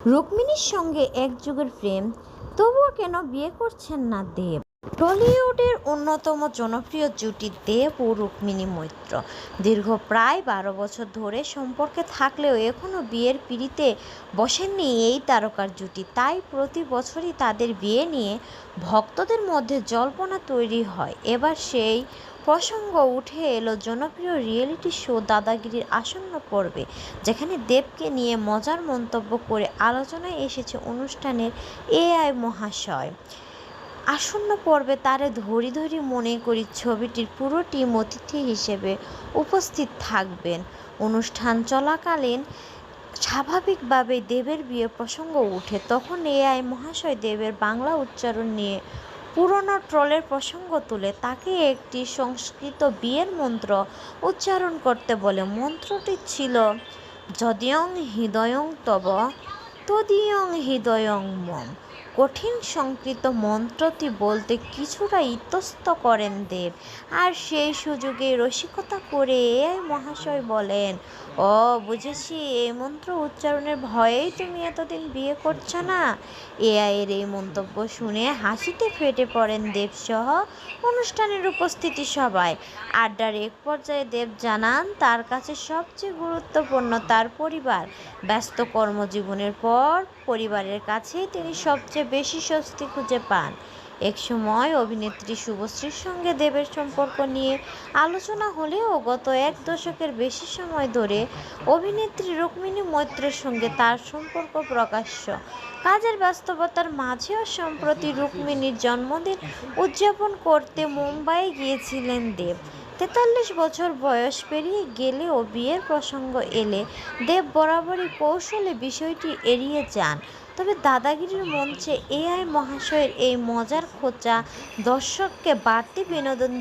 রুক্মিণীর সঙ্গে এক যুগের প্রেম, তবুও কেন বিয়ে করছেন না দেব? টলিউডের অন্যতম জনপ্রিয় জুটি দেব ও রুক্মিণী মৈত্র দীর্ঘ প্রায় 12 বছর ধরে সম্পর্কে থাকলেও এখনও বিয়ের পিঁড়িতে বসেননি এই তারকার জুটি। তাই প্রতি বছরই তাদের বিয়ে নিয়ে ভক্তদের মধ্যে জল্পনা তৈরি হয়। এবার সেই প্রসঙ্গ উঠে এলো জনপ্রিয় রিয়েলিটি শো দাদাগিরির আসন্ন পর্বে, যেখানে দেবকে নিয়ে মজার মন্তব্য করে আলোচনায় এসেছে অনুষ্ঠানের এআই মহাশয়। আসন্ন পর্বে তারে ধরি ধরি মনে করি ছবিটির পুরো টিম অতিথি হিসেবে উপস্থিত থাকবেন। অনুষ্ঠান চলাকালীন স্বাভাবিকভাবেই দেবের বিয়ে প্রসঙ্গ ওঠে। তখন এআই মহাশয় দেবের বাংলা উচ্চারণ নিয়ে পুরনো ট্রলের প্রসঙ্গ তুলে তাকে একটি সংস্কৃত বিয়ের মন্ত্র উচ্চারণ করতে বলে। মন্ত্রটি ছিল যদিয়ং হৃদয়ং তব তদীয়ং হৃদয়ং মম। কঠিন সংস্কৃত মন্ত্রটি বলতে কিছুটা ইতস্ত করেন দেব, আর সেই সুযোগে রসিকতা করে এআই মহাশয় বলেন, ও বুঝেছি, এই মন্ত্র উচ্চারণের ভয়েই তুমি এতদিন বিয়ে করছো না। এআইয়ের এই মন্তব্য শুনে হাসিতে ফেটে পড়েন দেবসহ অনুষ্ঠানের উপস্থিতি সবাই। আড্ডার এক পর্যায়ে দেব জানান, তার কাছে সবচেয়ে গুরুত্বপূর্ণ তার পরিবার। ব্যস্ত কর্মজীবনের পর পরিবারের কাছেই তিনি সবচেয়ে বেশি স্বস্তি খুঁজে পান। একসময় অভিনেত্রী শুভশ্রীর সঙ্গে দেবের সম্পর্ক নিয়ে আলোচনা হলেও গত এক দশকের বেশি সময় ধরে অভিনেত্রী রুক্মিণী মৈত্রের সঙ্গে তার সম্পর্ক প্রকাশ্য। কাজের ব্যস্ততার মাঝেও সম্প্রতি রুক্মিণীর জন্মদিন উদযাপন করতে মুম্বাইয়ে গিয়েছিলেন দেব। 43 বছর বয়স পেরিয়ে গেলেও বিয়ের প্রসঙ্গ এলে দেব বরাবরই কৌশলে বিষয়টি এড়িয়ে যান। তবে দাদাগিরির মঞ্চে এআই মহাশয়ের এই মজার খোঁচা দর্শককে বাড়তি বিনোদন